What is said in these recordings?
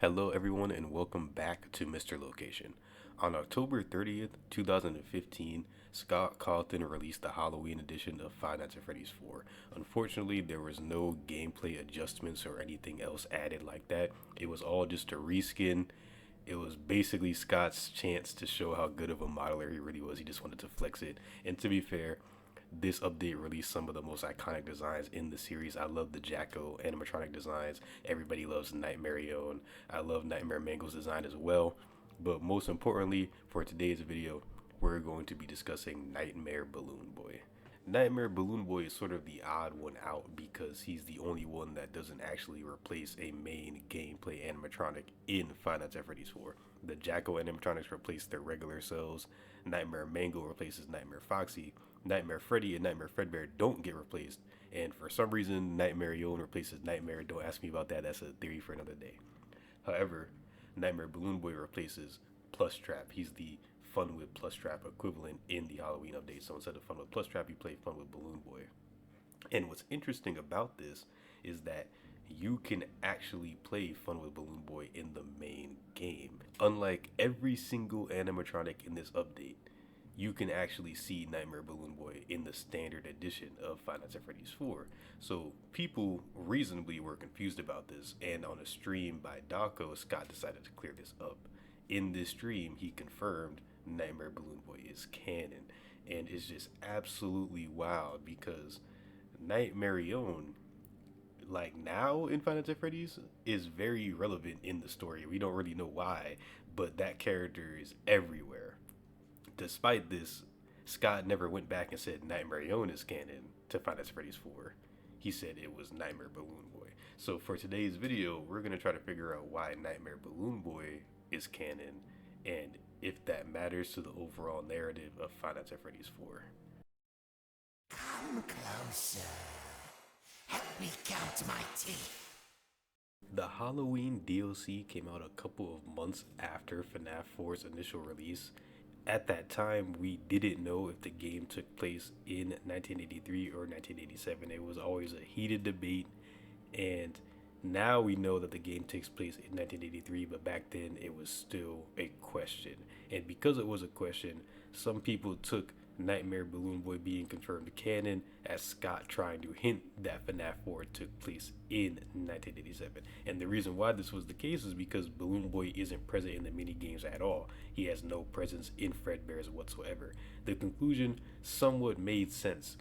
Hello, everyone, and welcome back to Mr. Location. On October 30th, 2015, Scott Cawthon released the Halloween edition of Five Nights at Freddy's 4. Unfortunately, there was no gameplay adjustments or anything else added like that. It was all just a reskin. It was basically Scott's chance to show how good of a modeler he really was. He just wanted to flex it. And to be fair, this update released some of the most iconic designs in the series. I love the Jacko animatronic designs. Everybody loves Nightmare Yon. I love Nightmare Mango's design as well. But most importantly, for today's video, we're going to be discussing Nightmare Balloon Boy. Nightmare Balloon Boy is sort of the odd one out because he's the only one that doesn't actually replace a main gameplay animatronic in Five Nights at Freddy's 4. The Jacko animatronics replace their regular selves. Nightmare Mango replaces Nightmare Foxy. Nightmare Freddy and Nightmare Fredbear don't get replaced. And for some reason, Nightmare Yon replaces Nightmare. Don't ask me about that. That's a theory for another day. However, Nightmare Balloon Boy replaces Plushtrap. He's the Fun with Plushtrap equivalent in the Halloween update. So instead of Fun with Plushtrap, you play Fun with Balloon Boy. And what's interesting about this is that you can actually play Fun with Balloon Boy in the main game. Unlike every single animatronic in this update, you can actually see Nightmare Balloon Boy in the standard edition of Five Nights at Freddy's 4. So people reasonably were confused about this, and on a stream by Daco, Scott decided to clear this up. In this stream, he confirmed Nightmare Balloon Boy is canon, and it's just absolutely wild because Nightmare Yon, like now in Five Nights at Freddy's, is very relevant in the story. We don't really know why, but that character is everywhere. Despite this, Scott never went back and said Nightmare Yon is canon to Five Nights at Freddy's 4. He said it was Nightmare Balloon Boy. So for today's video, we're going to try to figure out why Nightmare Balloon Boy is canon and if that matters to the overall narrative of Five Nights at Freddy's 4. Come closer. Help me count my teeth. The Halloween DLC came out a couple of months after FNAF 4's initial release. At that time, we didn't know if the game took place in 1983 or 1987. It was always a heated debate, and now we know that the game takes place in 1983, but back then it was still a question. And because it was a question, some people took Nightmare Balloon Boy being confirmed canon as Scott trying to hint that FNAF 4 took place in 1987. And the reason why this was the case is because Balloon Boy isn't present in the mini games at all. He has no presence in Fredbear's whatsoever. The conclusion somewhat made sense,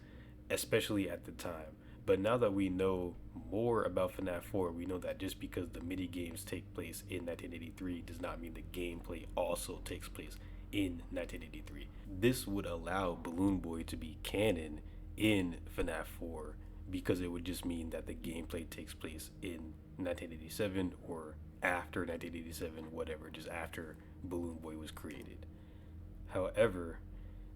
especially at the time. But now that we know more about FNAF 4, we know that just because the mini games take place in 1983 does not mean the gameplay also takes place in 1983. This would allow Balloon Boy to be canon in FNAF 4 because it would just mean that the gameplay takes place in 1987 or after 1987, whatever, just after Balloon Boy was created. However,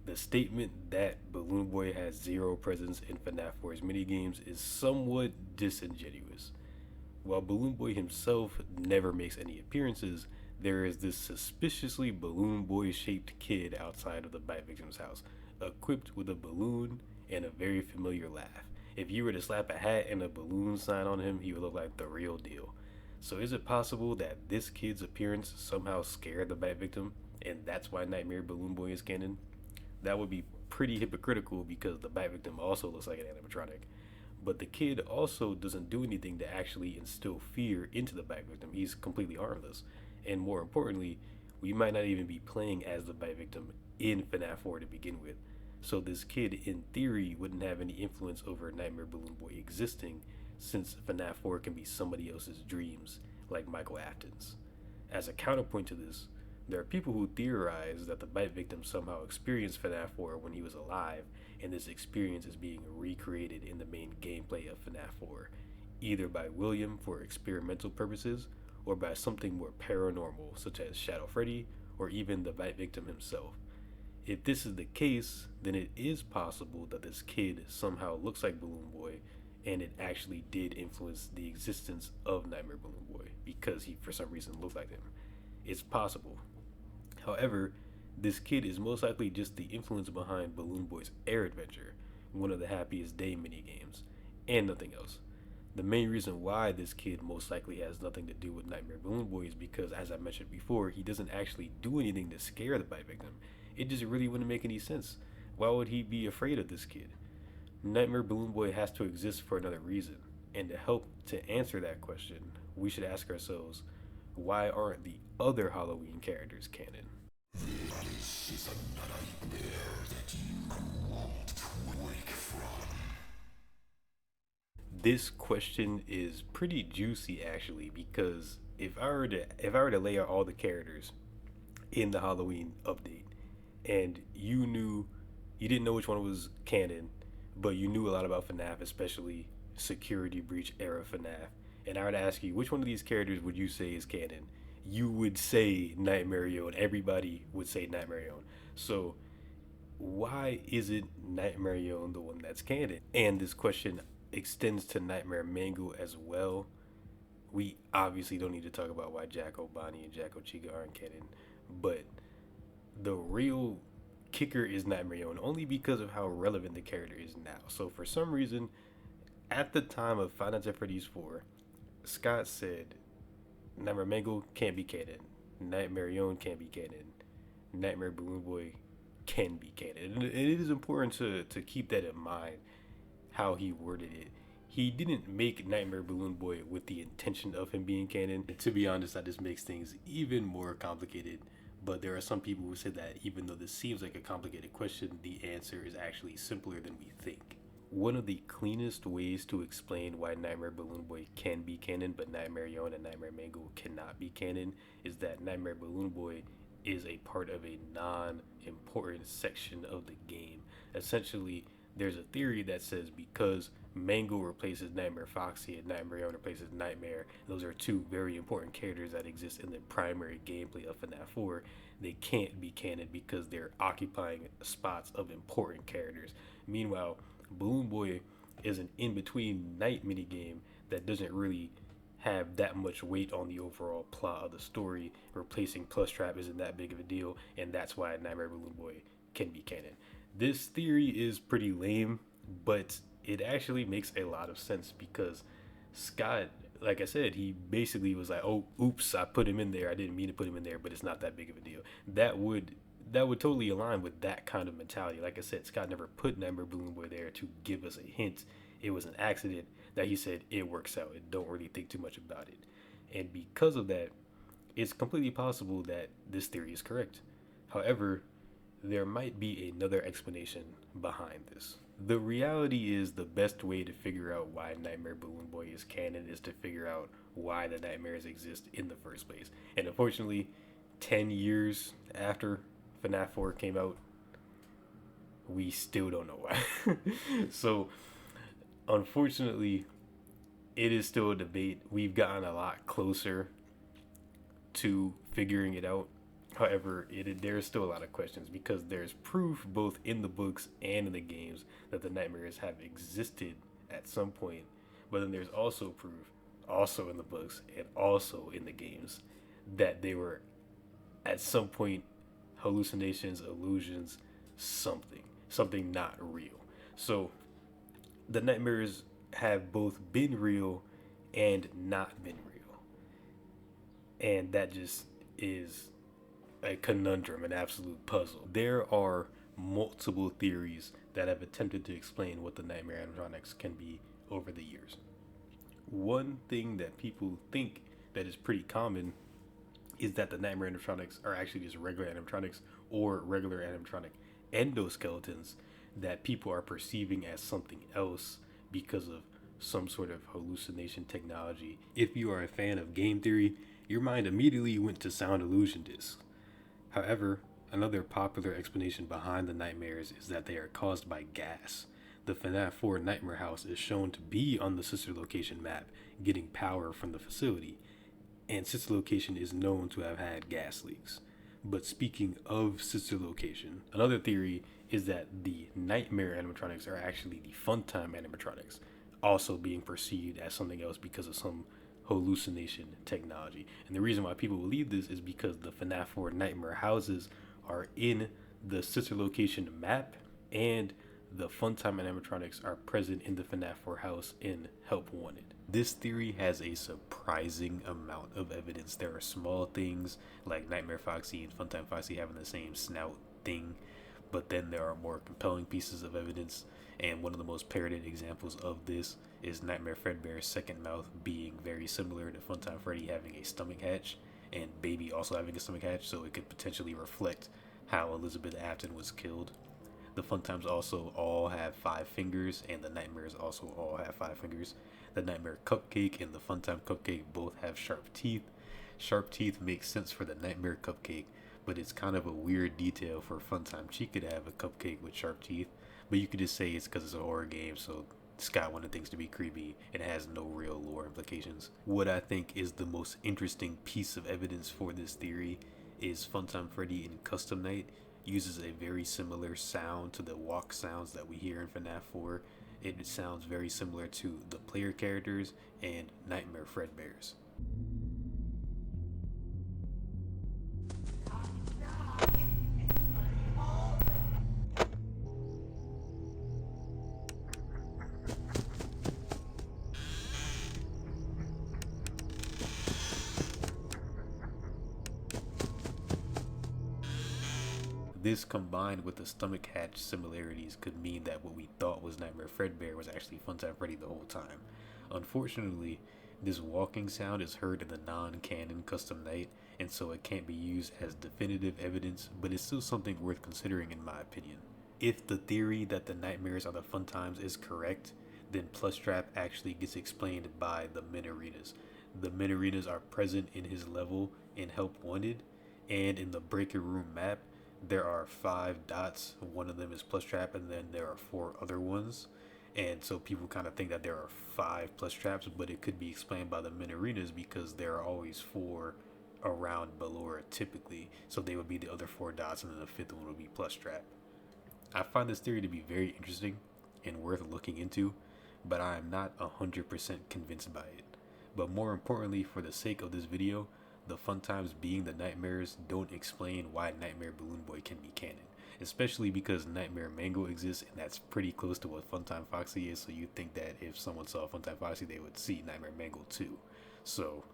the statement that Balloon Boy has zero presence in FNAF 4's minigames is somewhat disingenuous. While Balloon Boy himself never makes any appearances, there is this suspiciously Balloon Boy shaped kid outside of the bite victim's house, equipped with a balloon and a very familiar laugh. If you were to slap a hat and a balloon sign on him, he would look like the real deal. So is it possible that this kid's appearance somehow scared the bite victim, and that's why Nightmare Balloon Boy is canon? That would be pretty hypocritical because the bite victim also looks like an animatronic. But the kid also doesn't do anything to actually instill fear into the bite victim. He's completely harmless. And more importantly, we might not even be playing as the bite victim in FNAF 4 to begin with. So this kid, in theory, wouldn't have any influence over Nightmare Balloon Boy existing, since FNAF 4 can be somebody else's dreams, like Michael Afton's. As a counterpoint to this, there are people who theorize that the bite victim somehow experienced FNAF 4 when he was alive, and this experience is being recreated in the main gameplay of FNAF 4, either by William for experimental purposes, or by something more paranormal, such as Shadow Freddy, or even the bite victim himself. If this is the case, then it is possible that this kid somehow looks like Balloon Boy, and it actually did influence the existence of Nightmare Balloon Boy, because he for some reason looked like him. It's possible. However, this kid is most likely just the influence behind Balloon Boy's Air Adventure, one of the Happiest Day minigames, and nothing else. The main reason why this kid most likely has nothing to do with Nightmare Balloon Boy is because, as I mentioned before, he doesn't actually do anything to scare the bite victim. It just really wouldn't make any sense. Why would he be afraid of this kid? Nightmare Balloon Boy has to exist for another reason. And to help to answer that question, we should ask ourselves, why aren't the other Halloween characters canon? This is a nightmare that you won't wake from. This question is pretty juicy actually, because if I were to lay out all the characters in the Halloween update, and you didn't know which one was canon, but you knew a lot about FNAF, especially Security Breach era FNAF, and I were to ask you which one of these characters would you say is canon, you would say Nightmare and everybody would say Nightmare. So why isn't Nightmare the one that's canon? And this question extends to Nightmare Mango as well. We obviously don't need to talk about why Jacko Bonnie and Jacko Chica aren't canon, but the real kicker is Nightmare only because of how relevant the character is now. So for some reason, at the time of Five Nights at Freddy's 4, Scott said Nightmare Mango can't be canon, Nightmare can't be canon, Nightmare Balloon Boy can be canon. And it is important to keep that in mind, how he worded it. He didn't make Nightmare Balloon Boy with the intention of him being canon. And to be honest, that just makes things even more complicated. But there are some people who say that even though this seems like a complicated question, the answer is actually simpler than we think. One of the cleanest ways to explain why Nightmare Balloon Boy can be canon, but Nightmare and Nightmare Mango cannot be canon, is that Nightmare Balloon Boy is a part of a non-important section of the game. Essentially, there's a theory that says because Mango replaces Nightmare Foxy and Nightmare replaces Nightmare, those are two very important characters that exist in the primary gameplay of FNAF 4, they can't be canon because they're occupying spots of important characters. Meanwhile, Balloon Boy is an in-between night minigame that doesn't really have that much weight on the overall plot of the story. Replacing Plushtrap isn't that big of a deal, and that's why Nightmare Balloon Boy can be canon. This theory is pretty lame, but it actually makes a lot of sense because Scott, like I said, he basically was like, "Oh, oops, I put him in there. I didn't mean to put him in there, but it's not that big of a deal." That would totally align with that kind of mentality. Like I said, Scott never put Nightmare Balloon Boy there to give us a hint. It was an accident that he said it works out. And don't really think too much about it. And because of that, it's completely possible that this theory is correct. However, there might be another explanation behind this. The reality is the best way to figure out why Nightmare Balloon Boy is canon is to figure out why the nightmares exist in the first place. And unfortunately, 10 years after FNAF 4 came out, we still don't know why. So, unfortunately, it is still a debate. We've gotten a lot closer to figuring it out. However, there's still a lot of questions because there's proof both in the books and in the games that the nightmares have existed at some point. But then there's also proof, also in the books and also in the games, that they were at some point hallucinations, illusions, something not real. So the nightmares have both been real and not been real. And that just is a conundrum, an absolute puzzle. There are multiple theories that have attempted to explain what the nightmare animatronics can be over the years. One thing that people think that is pretty common is that the nightmare animatronics are actually just regular animatronics or regular animatronic endoskeletons that people are perceiving as something else because of some sort of hallucination technology. If you are a fan of game theory, your mind immediately went to sound illusion discs. However, another popular explanation behind the nightmares is that they are caused by gas. The FNAF 4 Nightmare House is shown to be on the sister location map, getting power from the facility, and sister location is known to have had gas leaks. But speaking of sister location, another theory is that the nightmare animatronics are actually the funtime animatronics, also being perceived as something else because of some hallucination technology. And the reason why people believe this is because the FNAF 4 nightmare houses are in the sister location map, and the Funtime animatronics are present in the FNAF 4 house in Help Wanted. This theory has a surprising amount of evidence. There are small things like Nightmare Foxy and Funtime Foxy having the same snout thing, but then there are more compelling pieces of evidence, and one of the most parroted examples of this is Nightmare Fredbear's second mouth being very similar to Funtime Freddy having a stomach hatch, and Baby also having a stomach hatch, so it could potentially reflect how Elizabeth Afton was killed. The Funtimes also all have 5 fingers, and the Nightmares also all have 5 fingers. The Nightmare Cupcake and the Funtime Cupcake both have sharp teeth. Sharp teeth makes sense for the Nightmare Cupcake, but it's kind of a weird detail for Funtime Chica to have a cupcake with sharp teeth. But you could just say it's because it's a horror game, so Scott wanted things to be creepy and it has no real lore implications. What I think is the most interesting piece of evidence for this theory is Funtime Freddy in Custom Night uses a very similar sound to the walk sounds that we hear in FNAF 4. It sounds very similar to the player characters and Nightmare Fredbear's. This combined with the stomach hatch similarities could mean that what we thought was Nightmare Fredbear was actually Funtime Freddy the whole time. Unfortunately, this walking sound is heard in the non-canon Custom Night, and so it can't be used as definitive evidence, but it's still something worth considering in my opinion. If the theory that the nightmares are the Funtimes is correct, then Plushtrap actually gets explained by the Minarinas. The Minarinas are present in his level in Help Wanted, and in the Breaker Room map, there are 5 dots. One of them is Plushtrap, and then there are 4 other ones. And so people kind of think that there are 5 Plushtraps, but it could be explained by the Minarinas because there are always 4 around Ballora typically. So they would be the other 4 dots, and then the 5th one would be Plushtrap. I find this theory to be very interesting and worth looking into, but I am not 100% convinced by it. But more importantly, for the sake of this video, the Funtimes being the nightmares don't explain why Nightmare Balloon Boy can be canon, especially because Nightmare Mango exists, and that's pretty close to what Funtime Foxy is, so you'd think that if someone saw Funtime Foxy, they would see Nightmare Mango too. So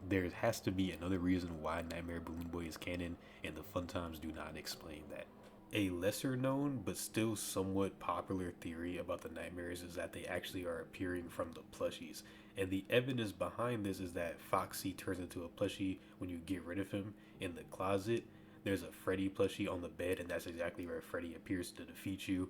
there has to be another reason why Nightmare Balloon Boy is canon, and the Funtimes do not explain that. A lesser known but still somewhat popular theory about the nightmares is that they actually are appearing from the plushies. And the evidence behind this is that Foxy turns into a plushie when you get rid of him. In the closet, there's a Freddy plushie on the bed, and that's exactly where Freddy appears to defeat you.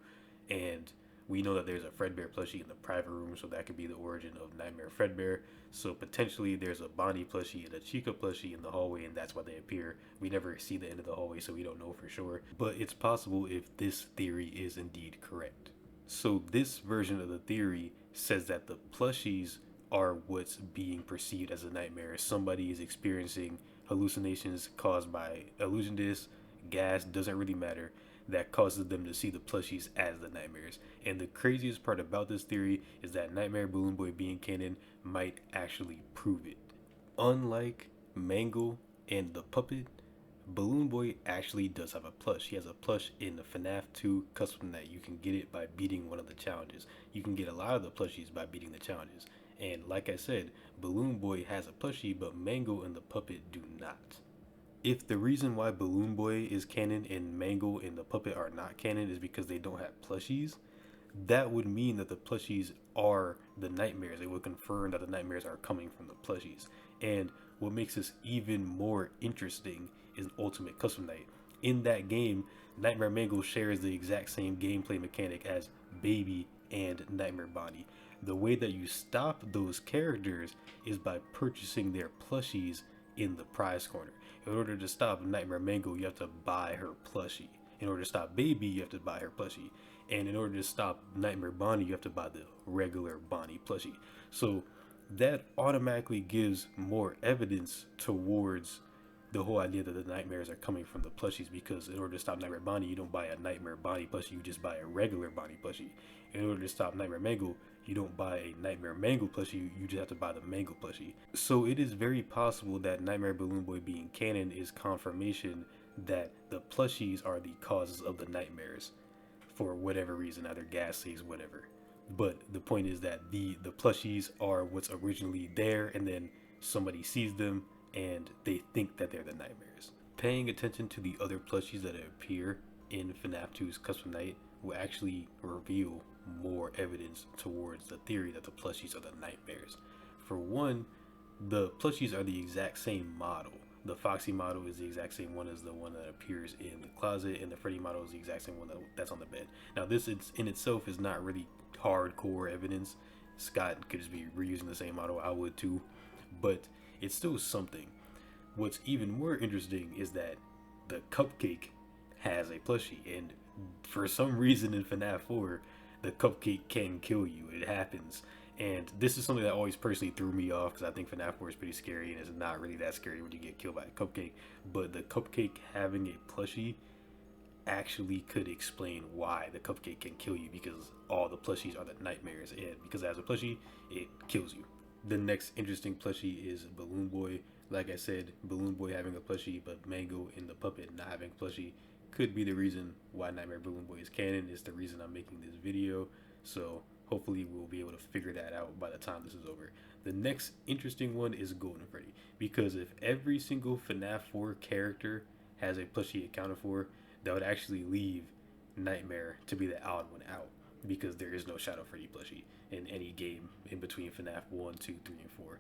And we know that there's a Fredbear plushie in the private room, so that could be the origin of Nightmare Fredbear. So potentially there's a Bonnie plushie and a Chica plushie in the hallway, and that's why they appear. We never see the end of the hallway, so we don't know for sure. But it's possible if this theory is indeed correct. So this version of the theory says that the plushies are what's being perceived as a nightmare. Somebody is experiencing hallucinations caused by illusion disc, gas, doesn't really matter, that causes them to see the plushies as the nightmares. And the craziest part about this theory is that Nightmare Balloon Boy being canon might actually prove it. Unlike Mangle and the puppet, Balloon Boy actually does have a plush. He has a plush in the FNAF 2 Custom Night. You can get it by beating one of the challenges. You can get a lot of the plushies by beating the challenges. And like I said, Balloon Boy has a plushie, but Mangle and the puppet do not. If the reason why Balloon Boy is canon and Mangle and the puppet are not canon is because they don't have plushies, that would mean that the plushies are the nightmares. It would confirm that the nightmares are coming from the plushies. And what makes this even more interesting is Ultimate Custom Night. In that game, Nightmare Mangle shares the exact same gameplay mechanic as Baby and Nightmare Bonnie. The way that you stop those characters is by purchasing their plushies in the prize corner. In order to stop Nightmare Mangle, you have to buy her plushie. In order to stop Baby, you have to buy her plushie. And in order to stop Nightmare Bonnie, you have to buy the regular Bonnie plushie. So that automatically gives more evidence towards the whole idea that the nightmares are coming from the plushies, because in order to stop Nightmare Bonnie, you don't buy a Nightmare Bonnie plushie, you just buy a regular Bonnie plushie. In order to stop Nightmare Mangle, you don't buy a Nightmare Mangle plushie, you just have to buy the Mangle plushie. So it is very possible that Nightmare Balloon Boy being canon is confirmation that the plushies are the causes of the nightmares. for whatever reason, either gas saves, whatever. But the point is that the plushies are what's originally there, and then somebody sees them and they think that they're the nightmares. Paying attention to the other plushies that appear in FNAF 2's Custom Night will actually reveal more evidence towards the theory that the plushies are the nightmares. For one, the plushies are the exact same model. The Foxy model is the exact same one as the one that appears in the closet, and the Freddy model is the exact same one that's on the bed. Now, this in itself is not really hardcore evidence. Scott could just be reusing the same model. I would too, but it's still something. What's even more interesting is that the cupcake has a plushie, and for some reason in FNAF 4, the cupcake can kill you. It happens. And this is something that always personally threw me off because I think FNAF 4 is pretty scary, and it's not really that scary when you get killed by a cupcake. But the cupcake having a plushie actually could explain why the cupcake can kill you, because all the plushies are the nightmares, and because it has a plushie, it kills you. The next interesting plushie is Balloon Boy. Like I said, Balloon Boy having a plushie, but Mango in the puppet not having a plushie could be the reason why Nightmare Balloon Boy is canon. It's the reason I'm making this video. So hopefully we'll be able to figure that out by the time this is over. The next interesting one is Golden Freddy, because if every single FNAF 4 character has a plushie accounted for, that would actually leave Nightmare to be the odd one out, because there is no Shadow Freddy plushie in any game in between FNAF 1, 2, 3, and 4.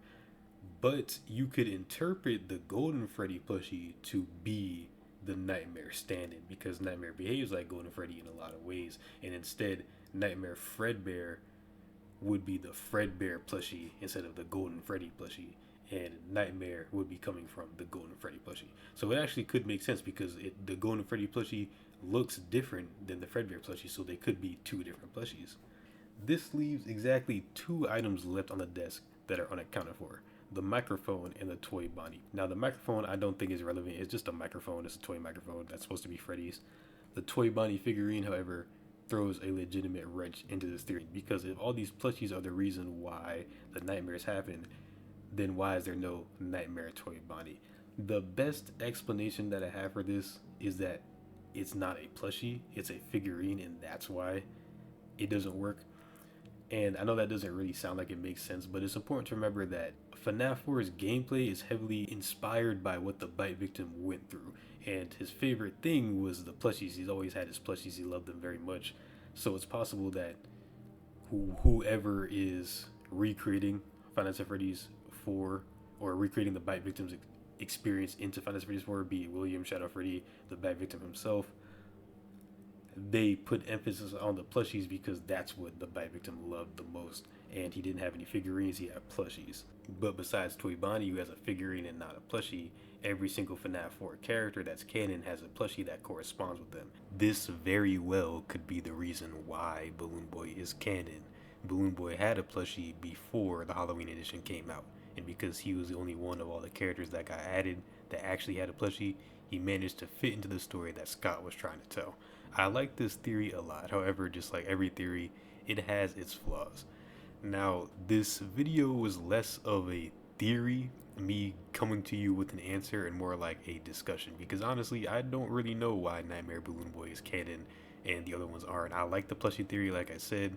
But you could interpret the Golden Freddy plushie to be the Nightmare stand-in, because Nightmare behaves like Golden Freddy in a lot of ways, and instead Nightmare Fredbear would be the Fredbear plushie instead of the Golden Freddy plushie, and Nightmare would be coming from the Golden Freddy plushie. So it actually could make sense, because the Golden Freddy plushie looks different than the Fredbear plushie, so they could be two different plushies. This leaves exactly two items left on the desk that are unaccounted for: the microphone and the toy Bonnie. Now, the microphone I don't think is relevant. It's just a microphone. It's a toy microphone that's supposed to be Freddy's. The toy Bonnie figurine, however, throws a legitimate wrench into this theory, because if all these plushies are the reason why the nightmares happen, then why is there no Nightmare toy Bonnie? The best explanation that I have for this is that it's not a plushie, it's a figurine, and that's why it doesn't work. And I know that doesn't really sound like it makes sense, but it's important to remember that FNAF 4's gameplay is heavily inspired by what the Bite victim went through. And his favorite thing was the plushies. He's always had his plushies. He loved them very much. So it's possible that whoever is recreating Five Nights at Freddy's 4, or recreating the Bite victim's experience into Five Nights at Freddy's 4, be it William Shadow Freddy, the Bite victim himself, they put emphasis on the plushies because that's what the Bite victim loved the most. And he didn't have any figurines, he had plushies. But besides Toy Bonnie, who has a figurine and not a plushie, every single FNAF 4 character that's canon has a plushie that corresponds with them. This very well could be the reason why Balloon Boy is canon. Balloon Boy had a plushie before the Halloween edition came out, and because he was the only one of all the characters that got added that actually had a plushie, he managed to fit into the story that Scott was trying to tell. I like this theory a lot. However, just like every theory, it has its flaws. Now, this video was less of a theory, me coming to you with an answer, and more like a discussion, because honestly, I don't really know why Nightmare Balloon Boy is canon and the other ones aren't. I like the plushie theory, like I said,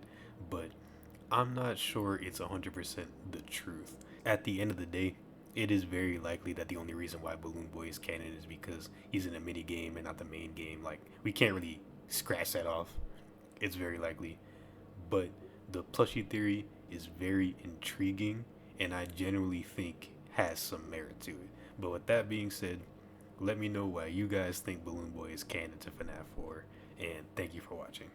but I'm not sure it's 100% the truth. At the end of the day, it is very likely that the only reason why Balloon Boy is canon is because he's in a mini game and not the main game. Like, we can't really scratch that off. It's very likely. But the plushie theory is very intriguing, and I generally think has some merit to it. But with that being said, let me know why you guys think Balloon Boy is canon to FNAF 4, and thank you for watching.